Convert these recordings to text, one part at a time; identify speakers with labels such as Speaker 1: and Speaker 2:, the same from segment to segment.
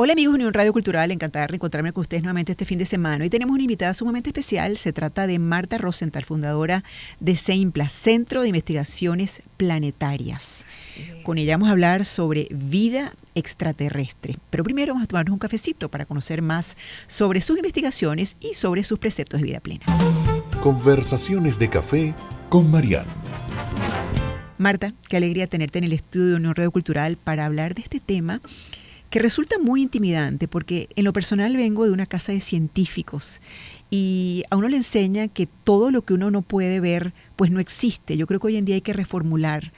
Speaker 1: Hola amigos de Unión Radio Cultural, encantada de reencontrarme con ustedes nuevamente este fin de semana. Hoy tenemos una invitada sumamente especial, se trata de Marta Rosenthal, fundadora de CEIMPLA, Centro de Investigaciones Planetarias. Con ella vamos a hablar sobre vida extraterrestre, pero primero vamos a tomarnos un cafecito para conocer más sobre sus investigaciones y sobre sus preceptos de vida plena.
Speaker 2: Conversaciones de café con Marianne.
Speaker 1: Marta, qué alegría tenerte en el estudio de Unión Radio Cultural para hablar de este tema que resulta muy intimidante, porque en lo personal vengo de una casa de científicos y a uno le enseña que todo lo que uno no puede ver, pues no existe. Yo creo que hoy en día hay que reformular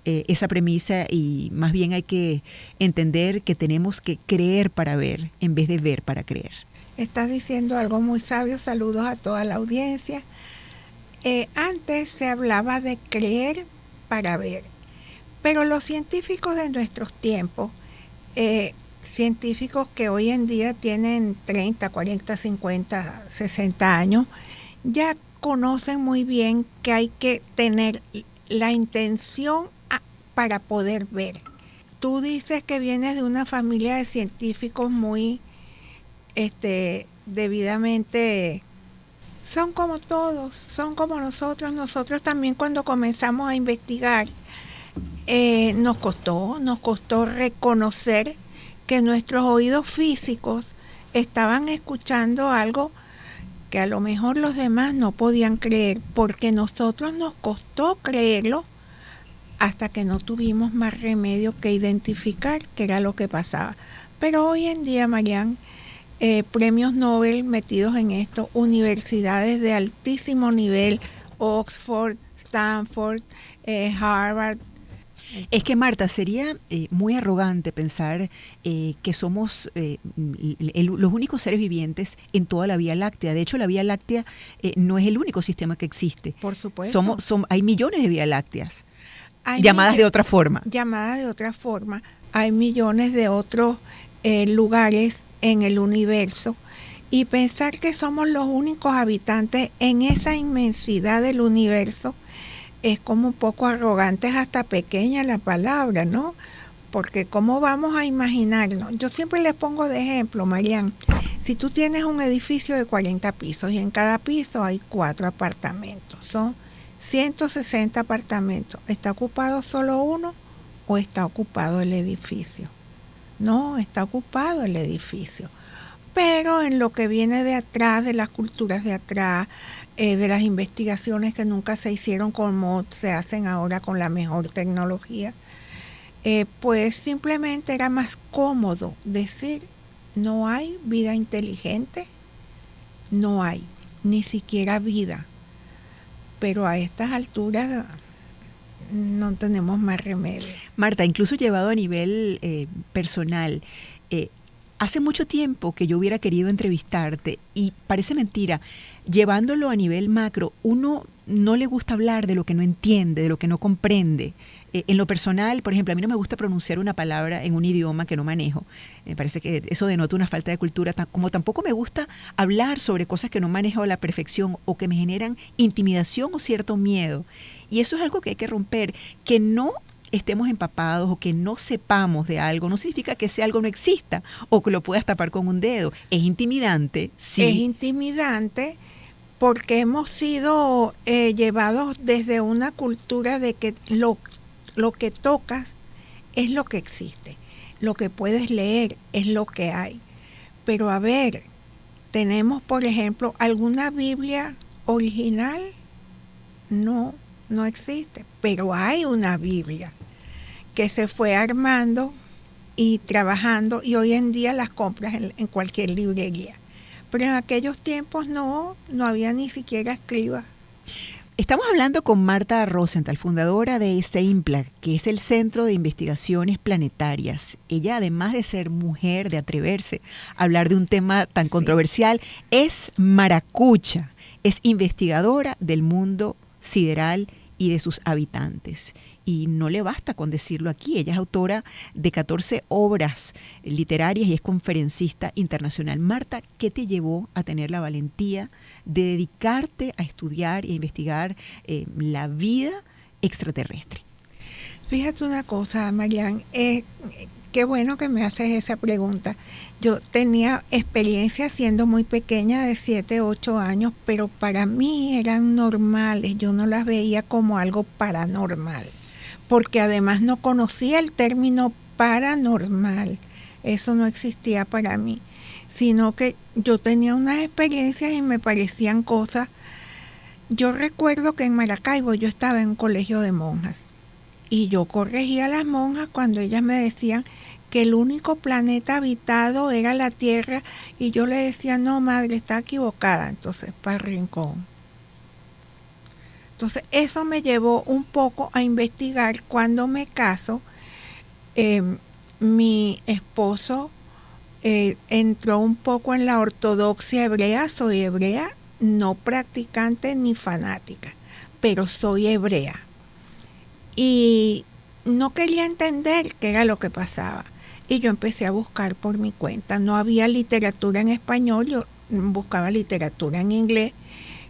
Speaker 1: esa premisa y más bien hay que entender que tenemos que creer para ver en vez de ver para creer.
Speaker 3: Estás diciendo algo muy sabio, saludos a toda la audiencia. Antes se hablaba de creer para ver, pero los científicos de nuestros tiempos, científicos que hoy en día tienen 30, 40, 50, 60 años, ya conocen muy bien que hay que tener la intención para poder ver. Tú dices que vienes de una familia de científicos muy debidamente, son como todos, son como nosotros. Nosotros también cuando comenzamos a investigar, nos costó reconocer que nuestros oídos físicos estaban escuchando algo que a lo mejor los demás no podían creer, porque nosotros nos costó creerlo hasta que no tuvimos más remedio que identificar qué era lo que pasaba. Pero hoy en día, Marianne, premios Nobel metidos en esto, universidades de altísimo nivel, Oxford, Stanford, Harvard.
Speaker 1: Es que, Marta, sería muy arrogante pensar que somos los únicos seres vivientes en toda la Vía Láctea. De hecho, la Vía Láctea no es el único sistema que existe.
Speaker 3: Por supuesto.
Speaker 1: Hay millones de Vías Lácteas, llamadas de otra forma.
Speaker 3: Llamadas de otra forma. Hay millones de otros lugares en el universo. Y pensar que somos los únicos habitantes en esa inmensidad del universo es como un poco arrogante, es hasta pequeña la palabra, ¿no? Porque ¿cómo vamos a imaginarnos? Yo siempre les pongo de ejemplo, Marianne, si tú tienes un edificio de 40 pisos y en cada piso hay 4 apartamentos, son 160 apartamentos, ¿está ocupado solo uno o está ocupado el edificio? No, está ocupado el edificio. Pero en lo que viene de atrás, de las culturas de atrás, de las investigaciones que nunca se hicieron como se hacen ahora con la mejor tecnología, pues simplemente era más cómodo decir, no hay vida inteligente, no hay, ni siquiera vida. Pero a estas alturas no tenemos más remedio.
Speaker 1: Marta, incluso llevado a nivel personal, hace mucho tiempo que yo hubiera querido entrevistarte y parece mentira, llevándolo a nivel macro, uno no le gusta hablar de lo que no entiende, de lo que no comprende. En lo personal, por ejemplo, a mí no me gusta pronunciar una palabra en un idioma que no manejo. Me parece que eso denota una falta de cultura, como tampoco me gusta hablar sobre cosas que no manejo a la perfección o que me generan intimidación o cierto miedo. Y eso es algo que hay que romper, que no estemos empapados o que no sepamos de algo, no significa que ese algo no exista o que lo puedas tapar con un dedo. Es intimidante, sí.
Speaker 3: Es intimidante porque hemos sido llevados desde una cultura de que lo que tocas es lo que existe, lo que puedes leer es lo que hay. Pero a ver, tenemos por ejemplo alguna Biblia original, no existe, pero hay una Biblia que se fue armando y trabajando y hoy en día las compras en cualquier librería. Pero en aquellos tiempos no había ni siquiera escribas.
Speaker 1: Estamos hablando con Marta Rosenthal, fundadora de CEIMPLA, que es el Centro de Investigaciones Planetarias. Ella, además de ser mujer, de atreverse a hablar de un tema tan controversial, es maracucha, es investigadora del mundo sideral y de sus habitantes. Y no le basta con decirlo aquí, ella es autora de 14 obras literarias y es conferencista internacional. Marta, ¿qué te llevó a tener la valentía de dedicarte a estudiar e investigar la vida extraterrestre?
Speaker 3: Fíjate una cosa, Marian, qué bueno que me haces esa pregunta. Yo tenía experiencia siendo muy pequeña, de 7, 8 años, pero para mí eran normales, yo no las veía como algo paranormal, porque además no conocía el término paranormal, eso no existía para mí, sino que yo tenía unas experiencias y me parecían cosas. Yo recuerdo que en Maracaibo yo estaba en un colegio de monjas y yo corregía a las monjas cuando ellas me decían que el único planeta habitado era la Tierra y yo le decía, no madre, está equivocada, entonces para el rincón. Entonces eso me llevó un poco a investigar. Cuando me caso, mi esposo entró un poco en la ortodoxia hebrea. Soy hebrea, no practicante ni fanática, pero soy hebrea. Y no quería entender qué era lo que pasaba. Y yo empecé a buscar por mi cuenta. No había literatura en español, yo buscaba literatura en inglés,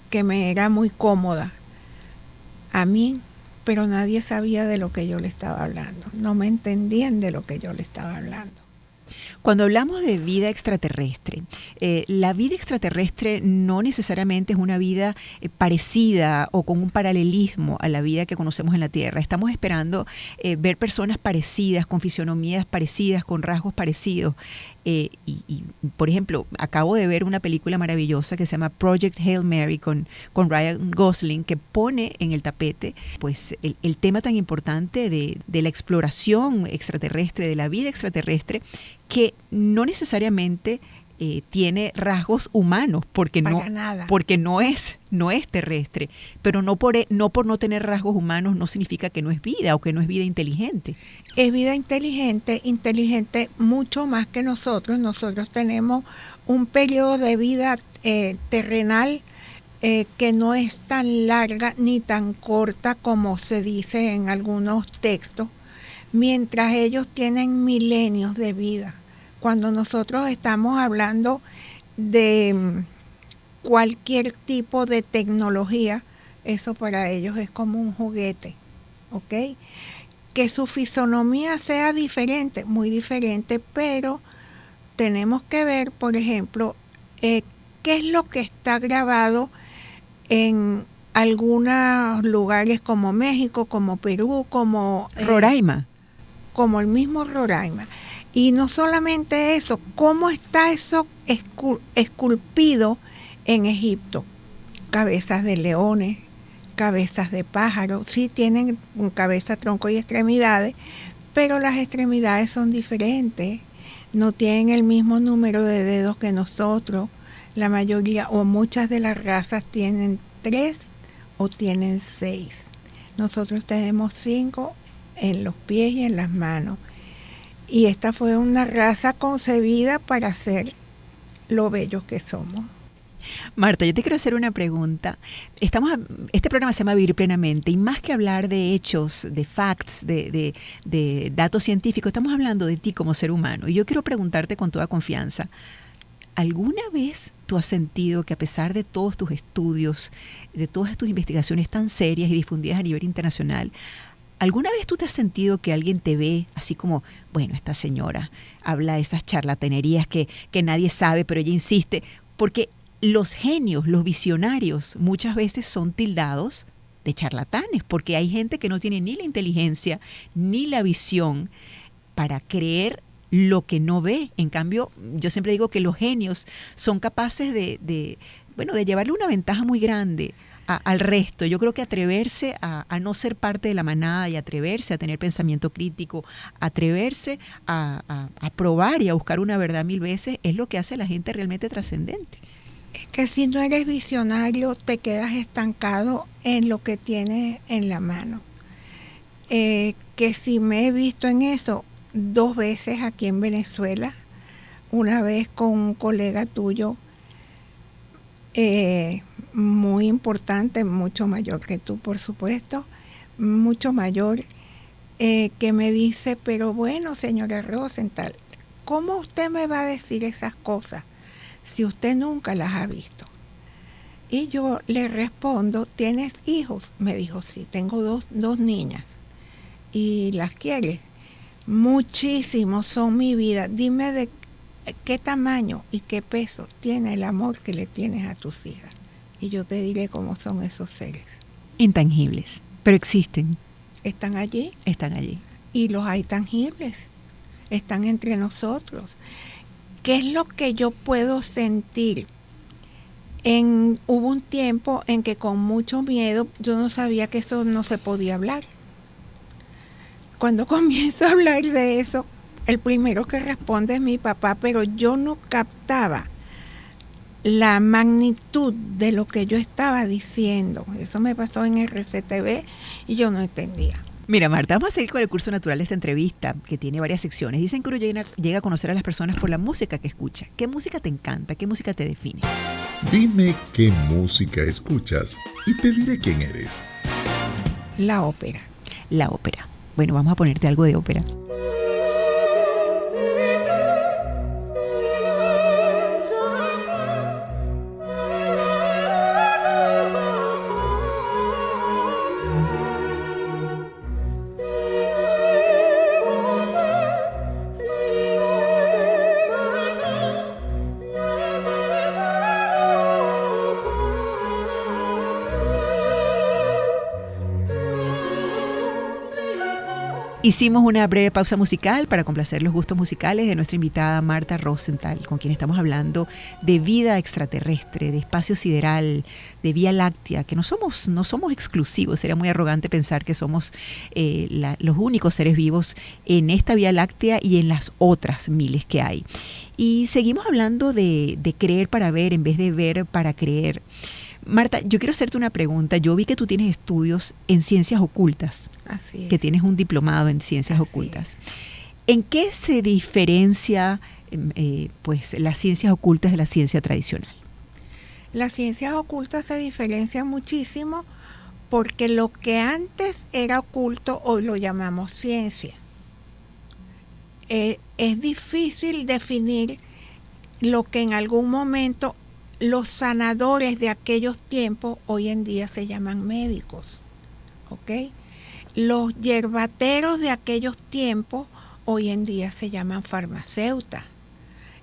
Speaker 3: que me era muy cómoda a mí, pero nadie sabía de lo que yo le estaba hablando. No me entendían de lo que yo le estaba hablando.
Speaker 1: Cuando hablamos de vida extraterrestre, la vida extraterrestre no necesariamente es una vida parecida o con un paralelismo a la vida que conocemos en la Tierra. Estamos esperando ver personas parecidas, con fisionomías parecidas, con rasgos parecidos. Por ejemplo, acabo de ver una película maravillosa que se llama Project Hail Mary con Ryan Gosling, que pone en el tapete pues el tema tan importante de la exploración extraterrestre, de la vida extraterrestre, que no necesariamente tiene rasgos humanos, porque no es terrestre, pero no por no tener rasgos humanos no significa que no es vida o que no es vida inteligente.
Speaker 3: Es vida inteligente mucho más que nosotros. Nosotros tenemos un periodo de vida terrenal que no es tan larga ni tan corta como se dice en algunos textos, mientras ellos tienen milenios de vida. Cuando nosotros estamos hablando de cualquier tipo de tecnología, eso para ellos es como un juguete, ¿ok? Que su fisonomía sea diferente, muy diferente, pero tenemos que ver, por ejemplo, qué es lo que está grabado en algunos lugares como México, como Perú, como
Speaker 1: Roraima.
Speaker 3: Como el mismo Roraima. Y no solamente eso, ¿cómo está eso esculpido en Egipto? Cabezas de leones, cabezas de pájaros, sí tienen cabeza, tronco y extremidades, pero las extremidades son diferentes, no tienen el mismo número de dedos que nosotros. La mayoría o muchas de las razas tienen 3 o tienen 6. Nosotros tenemos 5 en los pies y en las manos. Y esta fue una raza concebida para ser lo bellos que somos.
Speaker 1: Marta, yo te quiero hacer una pregunta. Este programa se llama Vivir Plenamente, y más que hablar de hechos, de facts, de datos científicos, estamos hablando de ti como ser humano. Y yo quiero preguntarte con toda confianza, ¿alguna vez tú has sentido que a pesar de todos tus estudios, de todas tus investigaciones tan serias y difundidas a nivel internacional, ¿alguna vez tú te has sentido que alguien te ve así como, bueno, esta señora habla de esas charlatanerías que nadie sabe, pero ella insiste? Porque los genios, los visionarios, muchas veces son tildados de charlatanes, porque hay gente que no tiene ni la inteligencia ni la visión para creer lo que no ve. En cambio, yo siempre digo que los genios son capaces de llevarle una ventaja muy grande al resto. Yo creo que atreverse a no ser parte de la manada y atreverse a tener pensamiento crítico, atreverse a probar y a buscar una verdad 1000 veces es lo que hace a la gente realmente trascendente.
Speaker 3: Es que si no eres visionario te quedas estancado en lo que tienes en la mano. Que si me he visto en eso 2 veces aquí en Venezuela, una vez con un colega tuyo muy importante, mucho mayor que tú, por supuesto, mucho mayor, que me dice, pero bueno, señora Rosenthal, ¿cómo usted me va a decir esas cosas si usted nunca las ha visto? Y yo le respondo, ¿tienes hijos? Me dijo, sí, tengo dos niñas. y las quieres. Muchísimo, son mi vida. Dime de qué tamaño y qué peso tiene el amor que le tienes a tus hijas. Y yo te diré cómo son esos seres.
Speaker 1: Intangibles, pero existen.
Speaker 3: ¿Están allí?
Speaker 1: Están allí.
Speaker 3: Y los hay tangibles. Están entre nosotros. ¿Qué es lo que yo puedo sentir? Hubo un tiempo en que con mucho miedo yo no sabía que eso no se podía hablar. Cuando comienzo a hablar de eso, el primero que responde es mi papá, pero yo no captaba la magnitud de lo que yo estaba diciendo. Eso me pasó en RCTV y yo no entendía.
Speaker 1: Mira, Marta, vamos a seguir con el curso natural de esta entrevista, que tiene varias secciones. Dicen que uno llega a conocer a las personas por la música que escucha. ¿Qué música te encanta? ¿Qué música te define?
Speaker 2: Dime qué música escuchas y te diré quién eres.
Speaker 3: La ópera.
Speaker 1: La ópera. Bueno, vamos a ponerte algo de ópera. Hicimos una breve pausa musical para complacer los gustos musicales de nuestra invitada Marta Rosenthal, con quien estamos hablando de vida extraterrestre, de espacio sideral, de Vía Láctea, que no somos exclusivos. Sería muy arrogante pensar que somos los únicos seres vivos en esta Vía Láctea y en las otras miles que hay. Y seguimos hablando de creer para ver en vez de ver para creer. Marta, yo quiero hacerte una pregunta. Yo vi que tú tienes estudios en ciencias ocultas.
Speaker 3: Así es.
Speaker 1: Que tienes un diplomado en ciencias
Speaker 3: Así
Speaker 1: ocultas.
Speaker 3: es.
Speaker 1: ¿En qué se diferencia pues las ciencias ocultas de la ciencia tradicional?
Speaker 3: Las ciencias ocultas se diferencian muchísimo porque lo que antes era oculto hoy lo llamamos ciencia. Es difícil definir lo que en algún momento los sanadores de aquellos tiempos hoy en día se llaman médicos, ¿ok? Los yerbateros de aquellos tiempos hoy en día se llaman farmacéutas.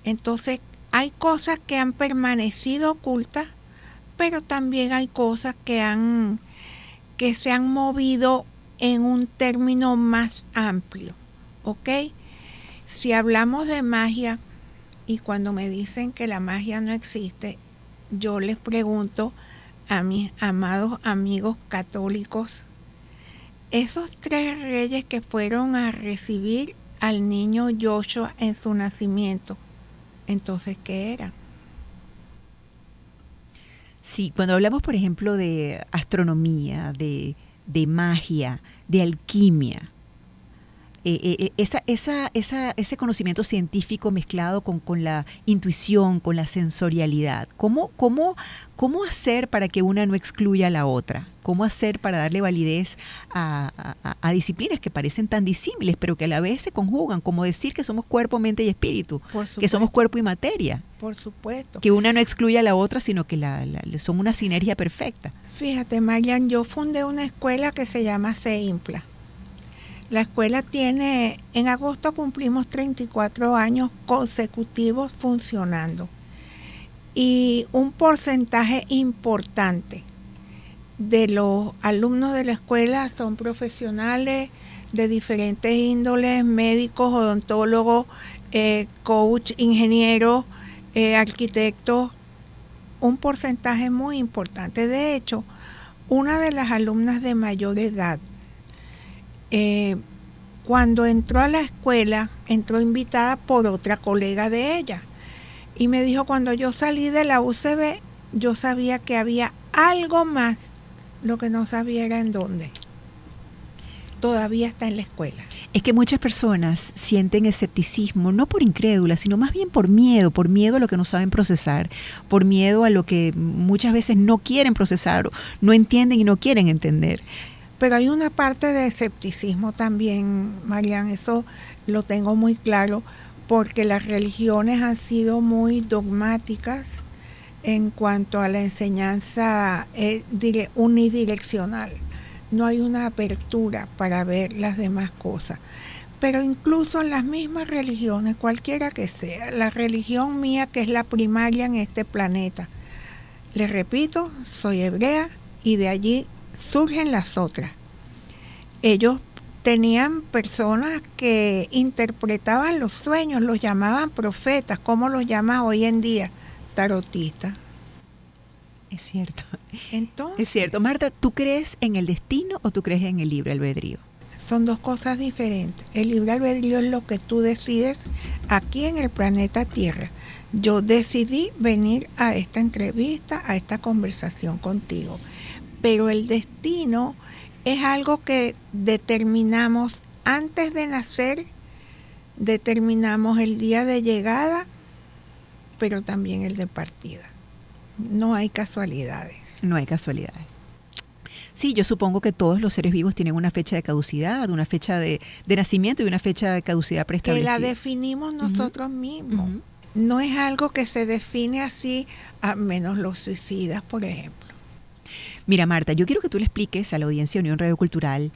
Speaker 3: Entonces hay cosas que han permanecido ocultas, pero también hay cosas que se han movido en un término más amplio, ¿ok? Si hablamos de magia, y cuando me dicen que la magia no existe, yo les pregunto a mis amados amigos católicos, esos 3 reyes que fueron a recibir al niño Joshua en su nacimiento, entonces, ¿qué eran?
Speaker 1: Sí, cuando hablamos, por ejemplo, de astronomía, de magia, de alquimia, ese conocimiento científico mezclado con la intuición, con la sensorialidad. ¿Cómo hacer para que una no excluya a la otra? ¿Cómo hacer para darle validez a disciplinas que parecen tan disímiles, pero que a la vez se conjugan? Como decir que somos cuerpo, mente y espíritu, que somos cuerpo y materia.
Speaker 3: Por supuesto.
Speaker 1: Que una no excluya a la otra, sino que son una sinergia perfecta.
Speaker 3: Fíjate, Marian, yo fundé una escuela que se llama CEIMPLA. La escuela tiene, en agosto cumplimos 34 años consecutivos funcionando. Y un porcentaje importante de los alumnos de la escuela son profesionales de diferentes índoles, médicos, odontólogos, coach, ingenieros, arquitectos, un porcentaje muy importante. De hecho, una de las alumnas de mayor edad, cuando entró a la escuela, entró invitada por otra colega de ella. Y me dijo, cuando yo salí de la UCB, yo sabía que había algo más, lo que no sabía era en dónde. Todavía está en la escuela.
Speaker 1: Es que muchas personas sienten escepticismo, no por incrédulas, sino más bien por miedo a lo que no saben procesar, por miedo a lo que muchas veces no quieren procesar, no entienden y no quieren entender.
Speaker 3: Pero hay una parte de escepticismo también, Marian, eso lo tengo muy claro, porque las religiones han sido muy dogmáticas en cuanto a la enseñanza unidireccional. no hay una apertura para ver las demás cosas. Pero incluso en las mismas religiones, cualquiera que sea, la religión mía que es la primaria en este planeta, les repito, soy hebrea y de allí surgen las otras. Ellos tenían personas que interpretaban los sueños, los llamaban profetas. ¿Cómo los llamas hoy en día? Tarotistas.
Speaker 1: Es cierto.
Speaker 3: Entonces,
Speaker 1: es cierto. Marta, ¿tú crees en el destino o tú crees en el libre albedrío?
Speaker 3: Son dos cosas diferentes. El libre albedrío es lo que tú decides aquí en el planeta Tierra. Yo decidí venir a esta entrevista, a esta conversación contigo. Pero el destino es algo que determinamos antes de nacer, determinamos el día de llegada, pero también el de partida. No hay casualidades.
Speaker 1: No hay casualidades. Sí, yo supongo que todos los seres vivos tienen una fecha de caducidad, una fecha de nacimiento y una fecha de caducidad preestablecida.
Speaker 3: Que la definimos nosotros mismos. No es algo que se define así, a menos los suicidas, por ejemplo.
Speaker 1: Mira, Marta, yo quiero que tú le expliques a la audiencia de Unión Radio Cultural,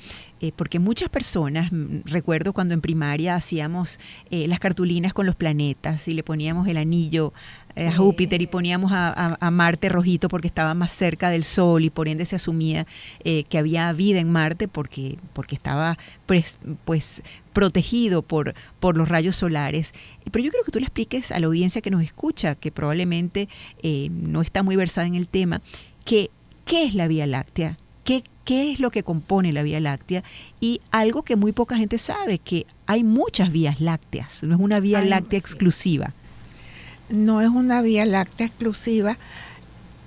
Speaker 1: porque muchas personas, recuerdo cuando en primaria hacíamos las cartulinas con los planetas y le poníamos el anillo a Júpiter y poníamos a Marte rojito porque estaba más cerca del Sol y por ende se asumía que había vida en Marte porque estaba pues protegido por los rayos solares. Pero yo quiero que tú le expliques a la audiencia que nos escucha, que probablemente no está muy versada en el tema, que ¿qué es la Vía Láctea? ¿Qué es lo que compone la Vía Láctea? Y algo que muy poca gente sabe, que hay muchas vías lácteas, no es una Vía Láctea exclusiva.
Speaker 3: No es una Vía Láctea exclusiva.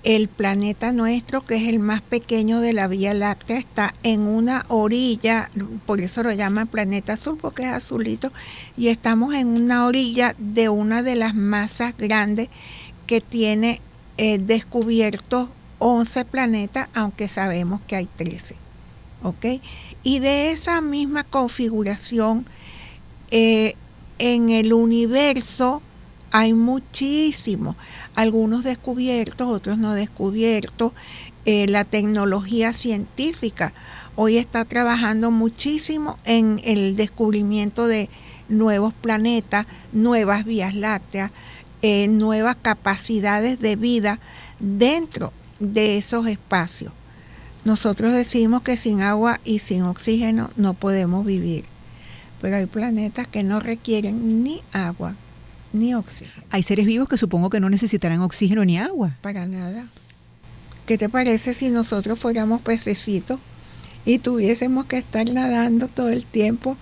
Speaker 3: El planeta nuestro, que es el más pequeño de la Vía Láctea, está en una orilla, por eso lo llaman planeta azul, porque es azulito, y estamos en una orilla de una de las masas grandes que tiene descubiertos 11 planetas, aunque sabemos que hay 13, ¿ok? Y de esa misma configuración, en el universo hay muchísimos, algunos descubiertos, otros no descubiertos. La tecnología científica hoy está trabajando muchísimo en el descubrimiento de nuevos planetas, nuevas vías lácteas, nuevas capacidades de vida dentro de esos espacios. Nosotros decimos que sin agua y sin oxígeno no podemos vivir, pero hay planetas que no requieren ni agua ni oxígeno.
Speaker 1: Hay seres vivos que supongo que no necesitarán oxígeno ni agua.
Speaker 3: Para nada. ¿Qué te parece si nosotros fuéramos pececitos y tuviésemos que estar nadando todo el tiempo?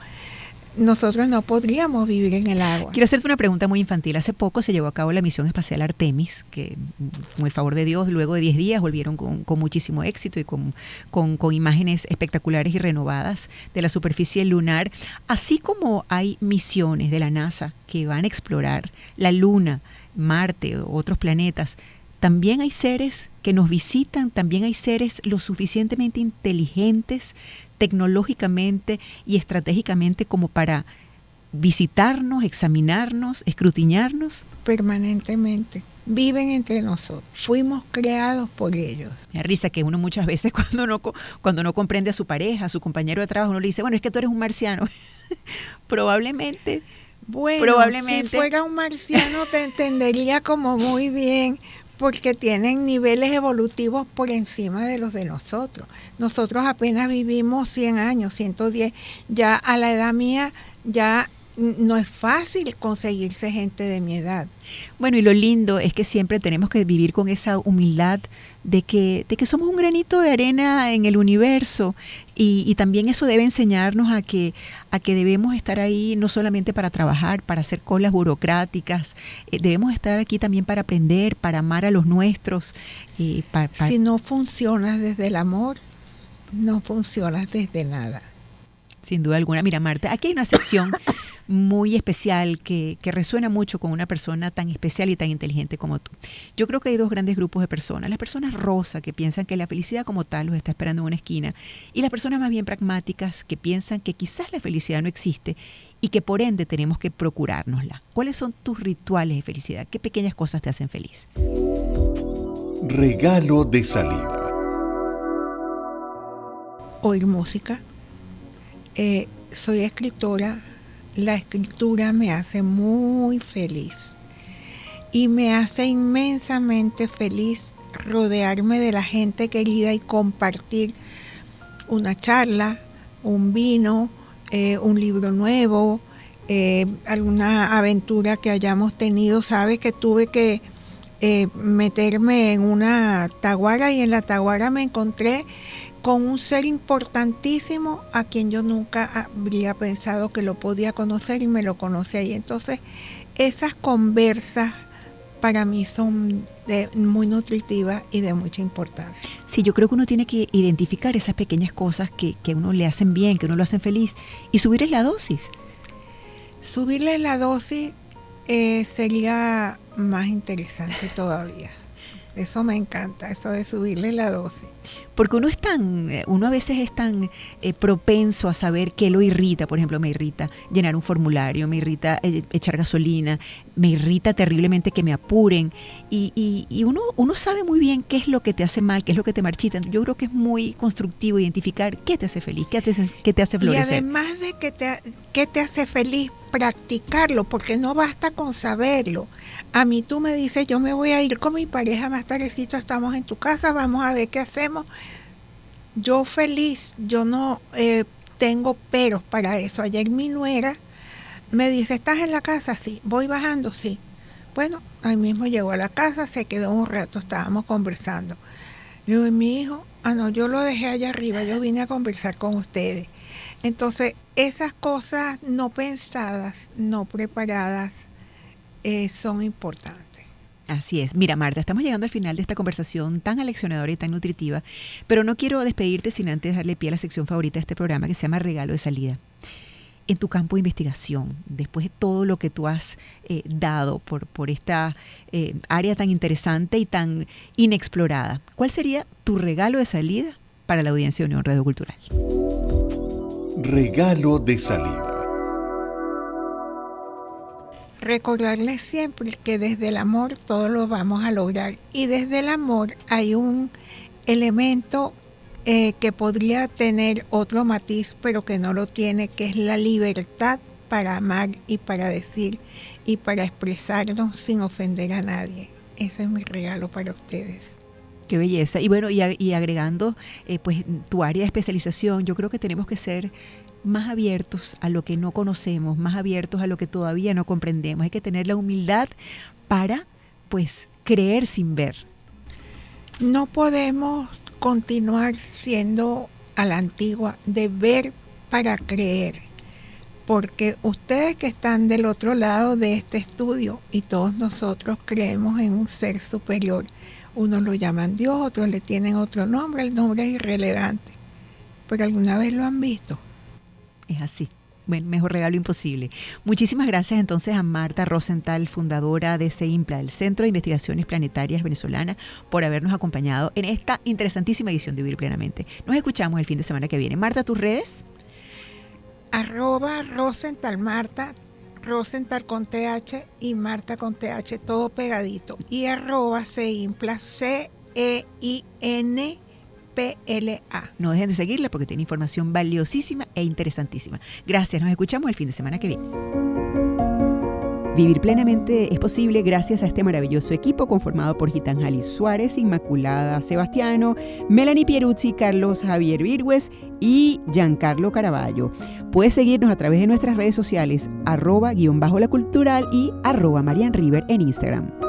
Speaker 3: Nosotros no podríamos vivir en el agua.
Speaker 1: Quiero hacerte una pregunta muy infantil. Hace poco se llevó a cabo la misión espacial Artemis, que con el favor de Dios, luego de 10 días volvieron con muchísimo éxito y con imágenes espectaculares y renovadas de la superficie lunar. Así como hay misiones de la NASA que van a explorar la Luna, Marte o otros planetas, también hay seres que nos visitan, también hay seres lo suficientemente inteligentes tecnológicamente y estratégicamente como para visitarnos, examinarnos, escrutinarnos.
Speaker 3: Permanentemente. Viven entre nosotros. Fuimos creados por ellos.
Speaker 1: Me da risa que uno muchas veces cuando no comprende a su pareja, a su compañero de trabajo, uno le dice, bueno, es que tú eres un marciano. Probablemente.
Speaker 3: Si fuera un marciano te entendería como muy bien, porque tienen niveles evolutivos por encima de los de nosotros. Nosotros apenas vivimos 100 años, 110. Ya a la edad mía, ya no es fácil conseguirse gente de mi edad.
Speaker 1: Bueno, y lo lindo es que siempre tenemos que vivir con esa humildad de que somos un granito de arena en el universo y también eso debe enseñarnos a que debemos estar ahí no solamente para trabajar, para hacer colas burocráticas, debemos estar aquí también para aprender, para amar a los nuestros.
Speaker 3: Si no funcionas desde el amor, no funcionas desde nada.
Speaker 1: Sin duda alguna. Mira, Marta, aquí hay una sección muy especial que resuena mucho con una persona tan especial y tan inteligente como tú. Yo creo que hay dos grandes grupos de personas. Las personas rosas que piensan que la felicidad como tal los está esperando en una esquina y las personas más bien pragmáticas que piensan que quizás la felicidad no existe y que por ende tenemos que procurárnosla. ¿Cuáles son tus rituales de felicidad? ¿Qué pequeñas cosas te hacen feliz?
Speaker 2: Regalo de salida.
Speaker 3: oír música. Soy escritora. La escritura me hace muy feliz y me hace inmensamente feliz rodearme de la gente querida y compartir una charla, un vino, un libro nuevo, alguna aventura que hayamos tenido. Sabes que tuve que meterme en una taguara y en la taguara me encontré con un ser importantísimo a quien yo nunca habría pensado que lo podía conocer y me lo conocí ahí. Entonces, esas conversas para mí son muy nutritivas y de mucha importancia.
Speaker 1: Sí, yo creo que uno tiene que identificar esas pequeñas cosas que a uno le hacen bien, que uno lo hacen feliz y subirles la dosis.
Speaker 3: Subirles la dosis sería más interesante todavía. Eso me encanta, eso de subirle la dosis.
Speaker 1: Porque uno a veces es tan propenso a saber qué lo irrita. Por ejemplo, me irrita llenar un formulario, me irrita echar gasolina, me irrita terriblemente que me apuren. Y uno sabe muy bien qué es lo que te hace mal, qué es lo que te marchita. Yo creo que es muy constructivo identificar qué te hace feliz, qué te hace florecer.
Speaker 3: Y además de qué te hace feliz, practicarlo, porque no basta con saberlo. A mí tú me dices, yo me voy a ir con mi pareja más tardecito, estamos en tu casa, vamos a ver qué hacemos. Yo feliz, yo no tengo peros para eso. Ayer mi nuera me dice, ¿estás en la casa? Sí. ¿Voy bajando? Sí. Bueno, ahí mismo llegó a la casa, se quedó un rato, estábamos conversando. Le digo, ¿y mi hijo? No, yo lo dejé allá arriba, yo vine a conversar con ustedes. Entonces, esas cosas no pensadas, no preparadas, son importantes.
Speaker 1: Así es. Mira, Marta, estamos llegando al final de esta conversación tan aleccionadora y tan nutritiva, pero no quiero despedirte sin antes darle pie a la sección favorita de este programa que se llama Regalo de Salida. En tu campo de investigación, después de todo lo que tú has dado por esta área tan interesante y tan inexplorada, ¿cuál sería tu regalo de salida para la audiencia de Unión Radio Cultural?
Speaker 2: Regalo de salida.
Speaker 3: Recordarles siempre que desde el amor todo lo vamos a lograr, y desde el amor hay un elemento que podría tener otro matiz pero que no lo tiene, que es la libertad para amar y para decir y para expresarnos sin ofender a nadie. Ese es mi regalo para ustedes.
Speaker 1: Qué belleza. Y bueno, y agregando pues tu área de especialización, yo creo que tenemos que ser más abiertos a lo que no conocemos, más abiertos a lo que todavía no comprendemos. Hay que tener la humildad para, pues, creer sin ver.
Speaker 3: No podemos continuar siendo a la antigua, de ver para creer, porque ustedes que están del otro lado de este estudio y todos nosotros creemos en un ser superior. Unos lo llaman Dios, otros le tienen otro nombre, el nombre es irrelevante, pero ¿alguna vez lo han visto?
Speaker 1: Es así. Bueno, mejor regalo imposible. Muchísimas gracias entonces a Marta Rosenthal, fundadora de CEIMPLA, el Centro de Investigaciones Planetarias Venezolana, por habernos acompañado en esta interesantísima edición de Vivir Plenamente. Nos escuchamos el fin de semana que viene. Marta, ¿tus redes?
Speaker 3: @Rosenthal Marta, Rosenthal con TH y Marta con TH, todo pegadito. Y @CEIMPLA, CEINPLA.
Speaker 1: No dejen de seguirla porque tiene información valiosísima e interesantísima. Gracias, nos escuchamos el fin de semana que viene. Vivir Plenamente es posible gracias a este maravilloso equipo conformado por Gitán Jalis Suárez, Inmaculada Sebastiano, Melanie Pieruzzi, Carlos Javier Virgües y Giancarlo Caraballo. Puedes seguirnos a través de nuestras redes sociales @_la cultural y @Marian River en Instagram.